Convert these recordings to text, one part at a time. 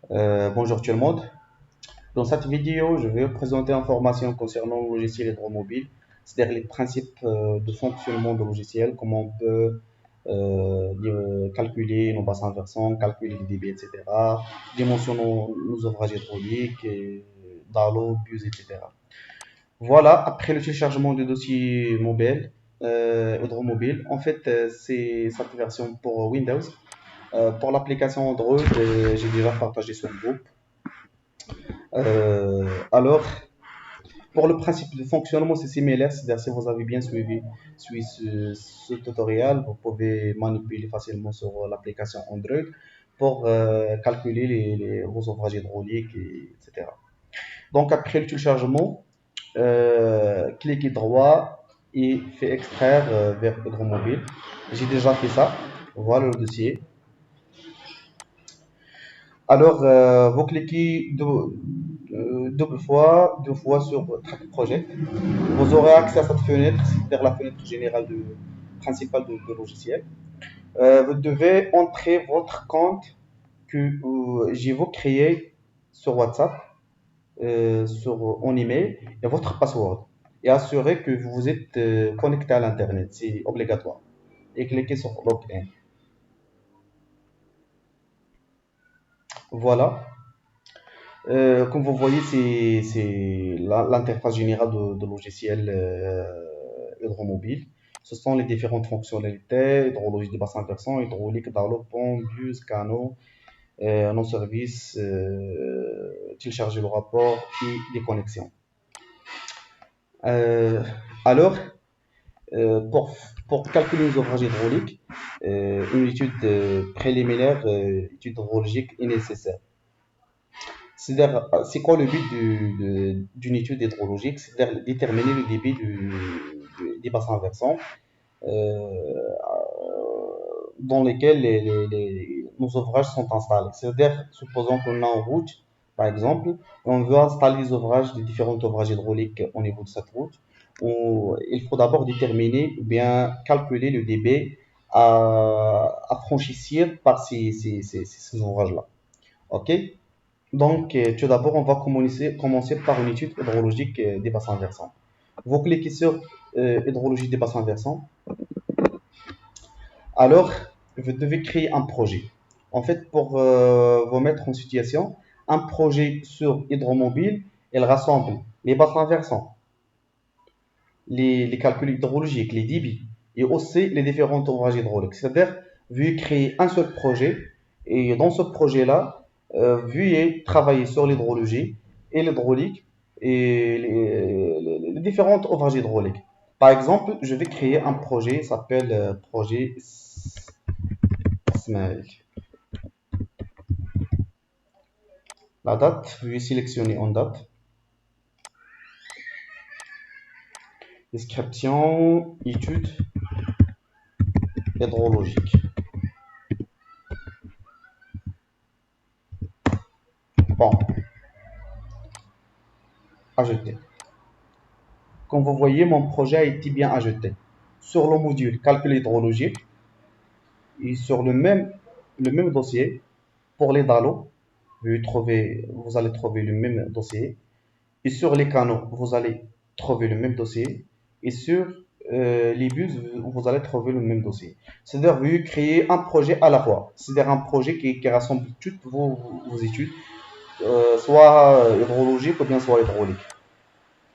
Bonjour tout le monde. Dans cette vidéo, je vais vous présenter informations concernant le logiciel hydromobile, c'est-à-dire les principes de fonctionnement du logiciel, comment on peut calculer nos bassins versants, calculer les débits, etc., dimensionner nos ouvrages hydrauliques, DALO, BUS, etc. Voilà, après le téléchargement du dossier mobile, hydromobile, en fait, c'est cette version pour Windows. Pour l'application Android, j'ai déjà partagé sur le groupe. Alors, pour le principe de fonctionnement, c'est similaire. C'est-à-dire, si vous avez bien suivi ce tutoriel, vous pouvez manipuler facilement sur l'application Android pour calculer vos ouvrages hydrauliques, etc. Donc, après le téléchargement, cliquez droit et fait extraire vers Hydromobile. J'ai déjà fait ça. Voilà le dossier. Alors, vous cliquez deux fois sur Track Project. Vous aurez accès à cette fenêtre, c'est-à-dire la fenêtre générale principale de logiciel. Vous devez entrer votre compte que j'ai vous créé sur WhatsApp, en email et votre password. Et assurer que vous êtes connecté à l'Internet, c'est obligatoire. Et cliquez sur Login. Voilà. Comme vous voyez, c'est l'interface générale de logiciel hydromobile. Ce sont les différentes fonctionnalités, hydrologie des bassins versants, hydraulique, d'arlot, pont, bus, canaux, nos services, télécharger le rapport et les connexions. Euh, alors, pour calculer les ouvrages hydrauliques, une étude préliminaire, étude hydrologique est nécessaire. C'est-à-dire, c'est quoi le but d'une étude hydrologique? C'est-à-dire déterminer le débit des bassins versants dans lesquels nos ouvrages sont installés. C'est-à-dire, supposons qu'on a en route, par exemple, et on veut installer les ouvrages, les différents ouvrages hydrauliques au niveau de cette route. Il faut d'abord déterminer ou bien calculer le débit à franchir par ces ouvrages-là. OK? Donc, tout d'abord, on va commencer par une étude hydrologique des bassins versants. Vous cliquez sur hydrologie des bassins versants. Alors, vous devez créer un projet. En fait, pour vous mettre en situation, un projet sur hydromobile, il rassemble les bassins versants, les calculs hydrologiques, les débits, et aussi les différents ouvrages hydrauliques. C'est-à-dire, veuillez créer un seul projet, et dans ce projet-là, veuillez travailler sur l'hydrologie et l'hydraulique et les différents ouvrages hydrauliques. Par exemple, je vais créer un projet, il s'appelle projet Smile. La date, veuillez sélectionner en date. Description, étude hydrologique. Bon, ajouter. Comme vous voyez, mon projet a été bien ajouté. Sur le module calcul hydrologique et sur le même dossier, pour les DALO, vous allez trouver le même dossier. Et sur les canaux, vous allez trouver le même dossier. Et sur les bus, vous allez trouver le même dossier. C'est-à-dire, vous créez un projet à la fois. C'est-à-dire un projet qui rassemble toutes vos études, soit hydrologique ou bien soit hydraulique.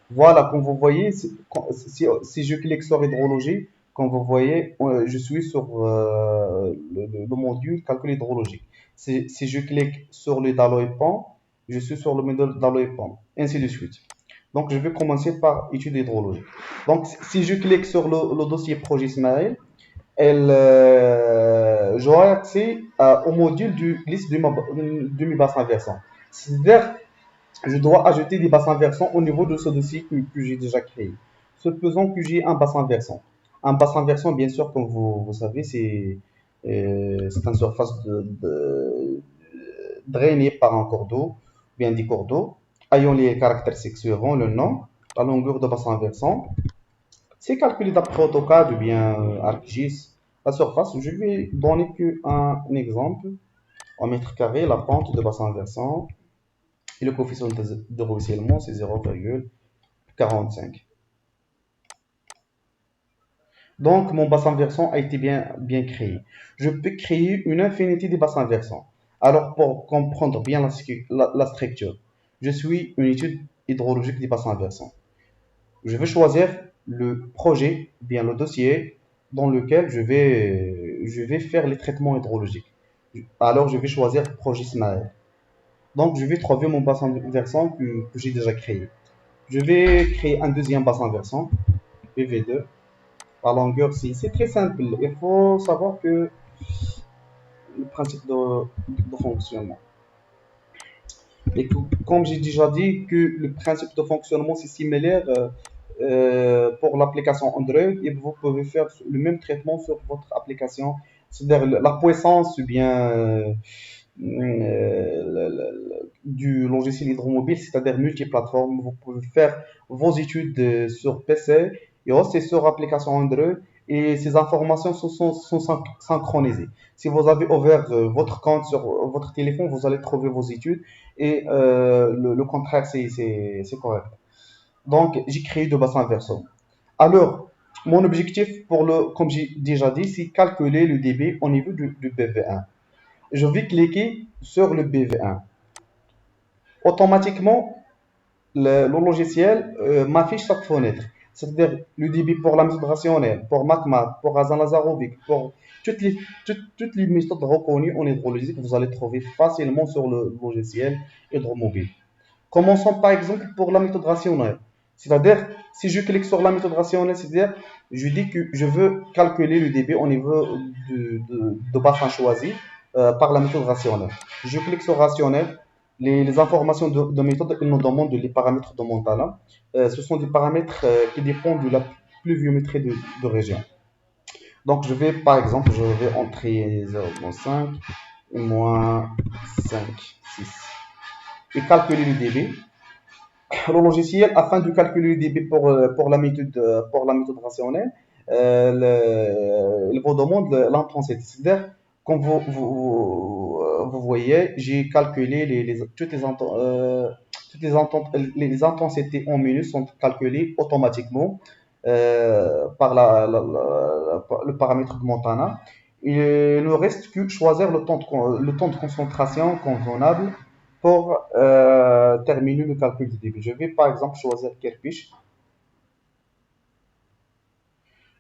Voilà, comme vous voyez, si je clique sur hydrologie, comme vous voyez, je suis sur le module calcul hydrologique. Si je clique sur le Dalo et Pont, je suis sur le module Dalo et Pont, ainsi de suite. Donc, je vais commencer par étude hydrologique. Donc, si je clique sur le dossier projet Ismaël, j'aurai accès au module du liste de mes bassins versants. C'est-à-dire, je dois ajouter des bassins versants au niveau de ce dossier que j'ai déjà créé. Supposons que j'ai un bassin versant. Un bassin versant, bien sûr, comme vous savez, c'est une surface drainée par un cours d'eau, bien des cours d'eau, ayant les caractéristiques suivantes, le nom, la longueur de bassin versant. C'est calculé d'après AutoCAD ou bien ArcGIS. La surface, je vais donner qu'un exemple. au mètre carré, la pente de bassin versant et le coefficient de ruissellement, c'est 0,45. Donc, mon bassin versant a été bien créé. Je peux créer une infinité de bassins versants. Alors, pour comprendre bien la structure, je suis une étude hydrologique des bassins versants. Je vais choisir le projet, bien le dossier dans lequel je vais faire les traitements hydrologiques. Alors, je vais choisir projet SMAEL. Donc, je vais trouver mon bassin versant que j'ai déjà créé. Je vais créer un deuxième bassin versant, PV2. La longueur, c'est très simple. Il faut savoir que le principe de fonctionnement. Et comme j'ai déjà dit, que le principe de fonctionnement, c'est similaire pour l'application Android et vous pouvez faire le même traitement sur votre application. C'est-à-dire la puissance ou bien du logiciel hydromobile, c'est-à-dire multiplateforme. Vous pouvez faire vos études sur PC et aussi sur application Android et ces informations sont synchronisées. Si vous avez ouvert votre compte sur votre téléphone, vous allez trouver vos études et le contraire, c'est correct. Donc, j'ai créé deux bassins versants. Alors, mon objectif, comme j'ai déjà dit, c'est calculer le débit au niveau du BV1. Je vais cliquer sur le BV1. Automatiquement, le logiciel m'affiche chaque fenêtre. C'est-à-dire le débit pour la méthode rationnelle, pour MACMAT, pour Hazan-Lazarovic, pour toutes les méthodes reconnues en hydrologie que vous allez trouver facilement sur le logiciel hydromobile. Commençons par exemple pour la méthode rationnelle. C'est-à-dire, si je clique sur la méthode rationnelle, c'est-à-dire, je dis que je veux calculer le débit au niveau de bassin choisi par la méthode rationnelle. Je clique sur rationnel. Les informations de méthode, ils nous demandent les paramètres de Montana. Ce sont des paramètres qui dépendent de la pluviométrie de région. Donc, je vais, par exemple, je vais entrer 0,5 et moins 5, 6 et calculer le débit. Le logiciel, afin de calculer le débit pour la méthode rationnelle, il vous demande l'intensité. C'est-à-dire, comme vous voyez, j'ai calculé les intensités en minutes sont calculées automatiquement par le paramètre de Montana. Il ne reste que choisir le temps de concentration convenable pour terminer le calcul du débit. Je vais par exemple choisir Kirpish.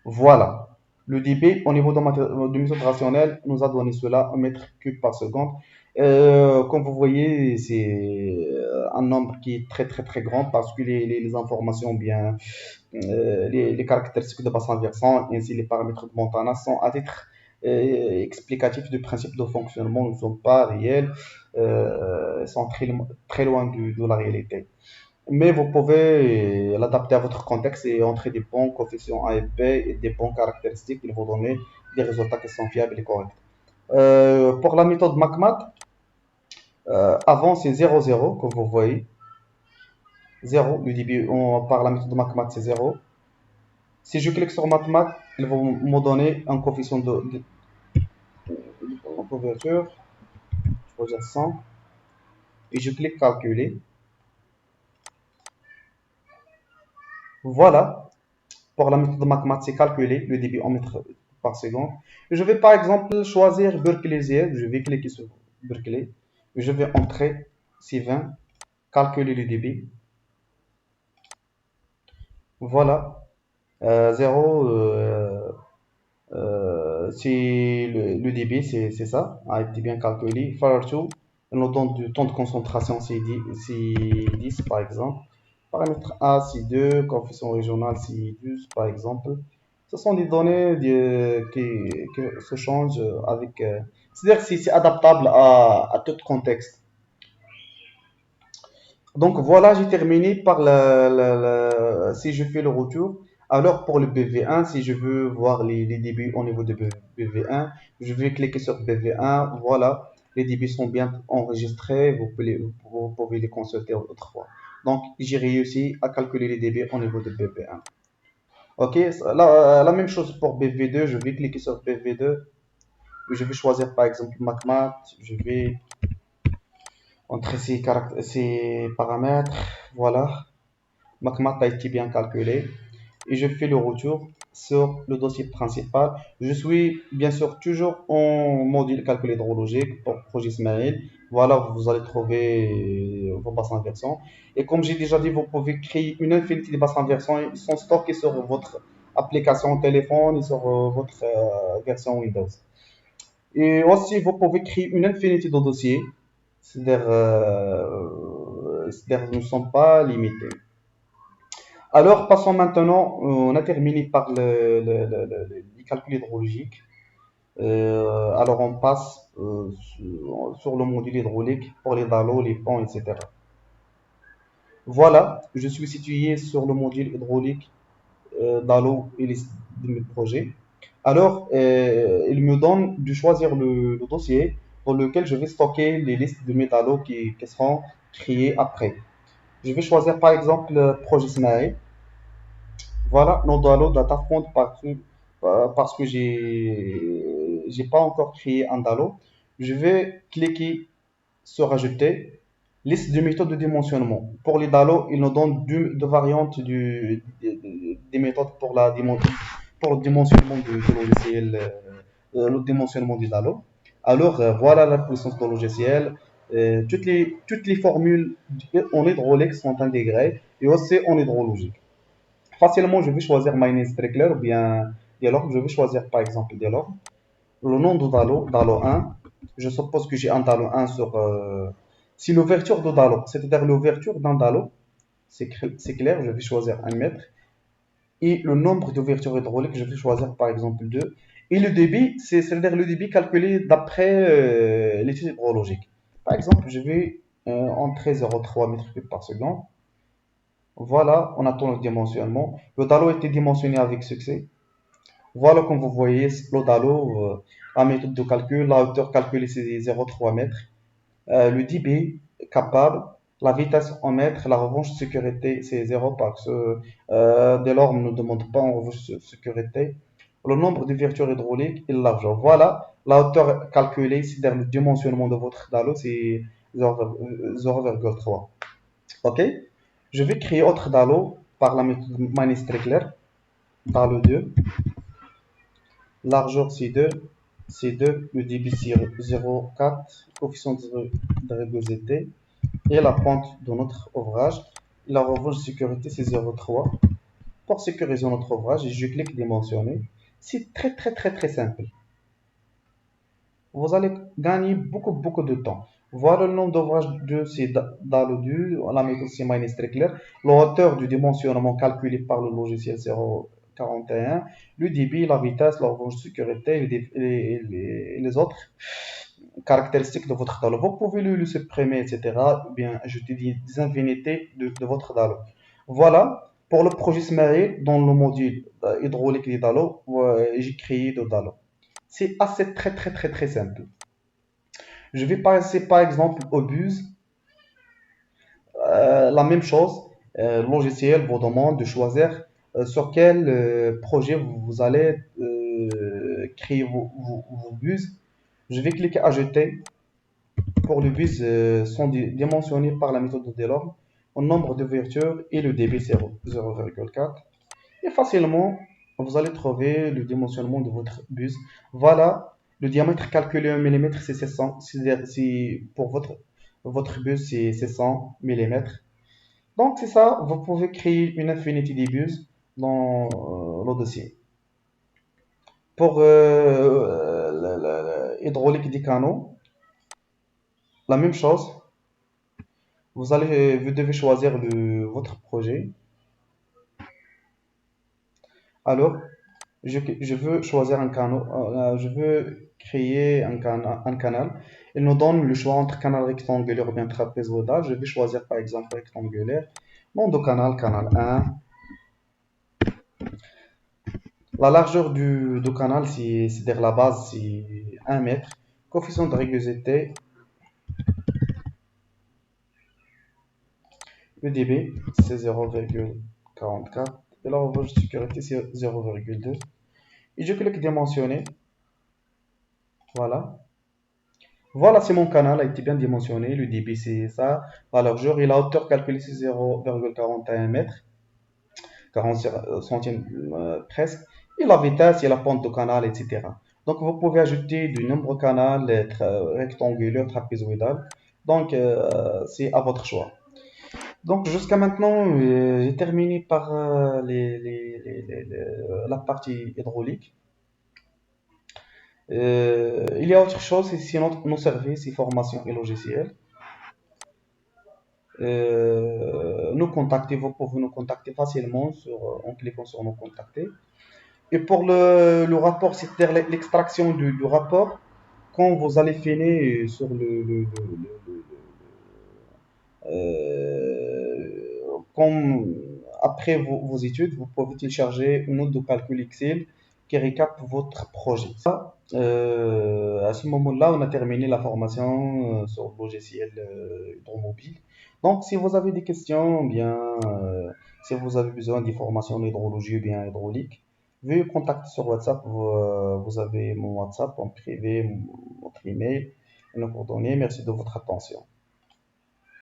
Voilà. Le débit au niveau de méthode rationnelle nous a donné cela en mètres cubes par seconde. Comme vous voyez, c'est un nombre qui est très très très grand parce que les informations bien, les caractéristiques de bassin versant ainsi les paramètres de Montana sont à titre explicatif du principe de fonctionnement, ne sont pas réels, sont très loin de la réalité. Mais vous pouvez l'adapter à votre contexte et entrer des bons coefficients A et B et des bons caractéristiques qui vont donner des résultats qui sont fiables et corrects. Pour la méthode MACMAT, avant c'est 0,0 comme vous voyez. 0, le début par la méthode MACMAT c'est 0. Si je clique sur MACMAT, ils vont me donner un coefficient de couverture, je vais dire 100, et je clique calculer. Voilà, pour la méthode MACMAT, c'est calculer le débit en mètres par seconde. Je vais par exemple choisir Berkeley Z. Je vais cliquer sur Berkeley. Je vais entrer C20, calculer le débit. Voilà, 0, c'est le débit, c'est ça, a été bien calculé. Fire2, nous donne du temps de concentration, c'est 10 par exemple. Paramètre A, c'est 2, coefficient régional, c'est 12 par exemple. Ce sont des données qui se changent avec. C'est-à-dire que c'est adaptable à tout contexte. Donc voilà, j'ai terminé par si je fais le retour. Alors pour le BV1, si je veux voir les débits au niveau de BV1, je vais cliquer sur BV1. Voilà, les débits sont bien enregistrés. Vous pouvez les consulter autrefois. Donc j'ai réussi à calculer les débits au niveau de BV1. Ok, la même chose pour BV2. Je vais cliquer sur BV2. Je vais choisir par exemple MacMath. Je vais entrer ces paramètres. Voilà. MacMath a été bien calculé. Et je fais le retour sur le dossier principal. Je suis bien sûr toujours en module calcul hydrologique pour projet Smail. Voilà, vous allez trouver vos bassins versants. Et comme j'ai déjà dit, vous pouvez créer une infinité de bassins versants. Ils sont stockés sur votre application téléphone et sur votre version Windows. Et aussi, vous pouvez créer une infinité de dossiers. C'est-à-dire, nous ne sommes pas limités. Alors, passons maintenant, on a terminé par les calculs hydrauliques. Alors, on passe sur le module hydraulique pour les dallos, les ponts, etc. Voilà, je suis situé sur le module hydraulique dallos et les de mes projets. Alors, il me donne de choisir le dossier dans lequel je vais stocker les listes de mes dallos qui seront créés après. Je vais choisir par exemple projet Snae. Voilà, nos download data font parce que j'ai pas encore créé un Dalo. Je vais cliquer sur ajouter liste de méthodes de dimensionnement. Pour les Dalo, ils nous donnent deux variantes des méthodes pour pour le dimensionnement de logiciel, le dimensionnement du Dalo. Alors, voilà la puissance du logiciel. Toutes les formules en hydraulique sont intégrées et aussi en hydrologique. Facilement, je vais choisir Minus Trickler ou bien Dialog. Je vais choisir par exemple Dialog. Le nom de Dalo, Dalo 1. Je suppose que j'ai un Dalo 1 sur. Si l'ouverture de Dalo, c'est-à-dire l'ouverture d'un Dalo, c'est clair, je vais choisir 1 mètre. Et le nombre d'ouvertures hydrauliques, je vais choisir par exemple 2. Et le débit, c'est-à-dire le débit calculé d'après l'étude hydrologique. Par exemple, je vais entrer 0,3 mètres cubes par seconde. Voilà, on attend le dimensionnement. Le Dalo a été dimensionné avec succès. Voilà, comme vous voyez, le Dalo, la méthode de calcul, la hauteur calculée c'est 0,3 mètres. Le débit capable, la vitesse en mètres, la revanche de sécurité c'est 0 parce que dès lors on ne demande pas en revanche de sécurité. Le nombre de vertures hydrauliques et l'argent. Voilà, la hauteur calculée, c'est-à-dire le dimensionnement de votre Dalo, c'est 0,3. Ok? Je vais créer autre Dalo par la méthode Mine-Strickler. Dalo 2, largeur C2, le débit 0,4, coefficient de rugosité et la pente de notre ouvrage. La revanche de sécurité c'est 0,3. Pour sécuriser notre ouvrage, je clique dimensionner. C'est très simple. Vous allez gagner beaucoup de temps. Voilà le nombre d'ouvrages de ces Dalo2, la méthode c'est Strickler, la hauteur du dimensionnement calculé par le logiciel 041, le débit, la vitesse, la revanche de sécurité et les autres caractéristiques de votre Dalo. Vous pouvez le supprimer, etc. Ou bien ajouter des infinités de votre Dalo. Voilà, pour le projet SMARI, dans le module hydraulique des Dalo, j'ai créé deux Dalo. C'est assez très simple. Je vais passer par exemple au bus. La même chose, le logiciel vous demande de choisir sur quel projet vous allez créer vos bus. Je vais cliquer ajouter. Pour le bus, sont dimensionnés par la méthode de Delorme au nombre d'ouvertures et le débit 0,4. Et facilement, vous allez trouver le dimensionnement de votre bus. Voilà, le diamètre calculé en millimètres, c'est 700. C'est pour votre bus, c'est 700 millimètres. Donc, c'est ça, vous pouvez créer une infinité de bus dans le dossier. Pour l'hydraulique des canaux, la même chose. Vous devez choisir votre projet. Alors, je veux choisir un canal, je veux créer un canal. Il nous donne le choix entre canal rectangulaire ou bien trapézoïdal. Je vais choisir par exemple rectangulaire. Nom de canal, canal 1. La largeur du canal, c'est-à-dire la base, c'est 1 mètre. Coefficient de rugosité, le débit, c'est 0,44. Et la revanche de sécurité, c'est 0,2. Et je clique dimensionner. Voilà. Voilà, c'est mon canal, a été bien dimensionné. Le débit, c'est ça. Alors, jour, et la hauteur calculée, c'est 0,41 mètres, 40 centimes presque. Et la vitesse et la pente de canal, etc. Donc, vous pouvez ajouter de nombreux canaux rectangulaires, trapézoïdales. Donc, c'est à votre choix. Donc, jusqu'à maintenant, j'ai terminé par la partie hydraulique. Il y a autre chose, c'est nos services et formations et logiciels. Nous contacter, vous pouvez nous contacter facilement en cliquant sur nous contacter. Et pour le rapport, c'est-à-dire l'extraction du rapport, quand vous allez finir sur comme après vos études, vous pouvez télécharger une note de calcul Excel qui récap votre projet. À ce moment-là, on a terminé la formation sur le logiciel hydromobile. Donc, si vous avez des questions, bien, si vous avez besoin d'informations en hydrologie ou bien hydraulique, veuillez contacter sur WhatsApp. Vous avez mon WhatsApp en privé, votre email et nos coordonnées. Merci de votre attention.